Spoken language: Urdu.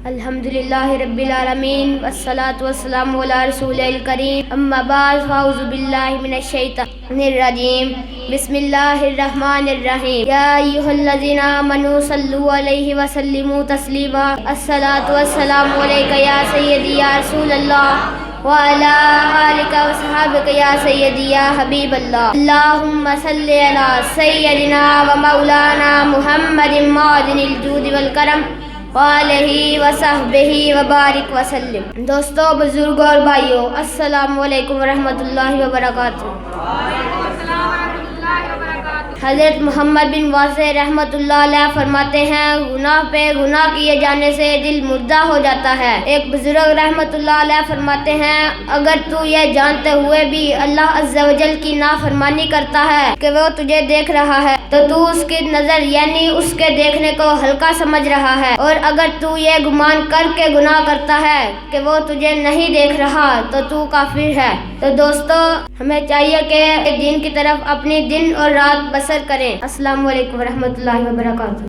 الحمدللہ رب العالمین والصلاة والسلام علی رسول الکریم اما بعد فاعوذ باللہ من الشیطان الرجیم بسم اللہ الرحمن الرحیم یا ایھا الذین آمنوا صلوا علیہ وسلموا تسلیما الصلاة والسلام علیک یا سیدی یا رسول اللہ وعلی آلک وصحابک یا سیدی یا حبیب اللہ اللہم صلی علی سیدنا و مولانا محمد معدن الجود والکرم وآلہ وصحبہ وبارک وسلم۔ دوستو، بزرگوں اور بھائیوں، السلام علیکم ورحمۃ اللہ وبرکاتہ۔ حضرت محمد بن واضح رحمۃ اللہ علیہ فرماتے ہیں، گناہ پہ گناہ کیے جانے سے دل مردہ ہو جاتا ہے۔ ایک بزرگ رحمۃ اللہ علیہ فرماتے ہیں، اگر تو یہ جانتے ہوئے بھی اللہ عز و جل کی نافرمانی کرتا ہے کہ وہ تجھے دیکھ رہا ہے تو تو اس کی نظر یعنی اس کے دیکھنے کو ہلکا سمجھ رہا ہے، اور اگر تو یہ گمان کر کے گناہ کرتا ہے کہ وہ تجھے نہیں دیکھ رہا تو کافر ہے۔ تو دوستو، ہمیں چاہیے کہ دین کی طرف اپنی دن اور رات بسر کریں۔ السلام علیکم ورحمۃ اللہ وبرکاتہ۔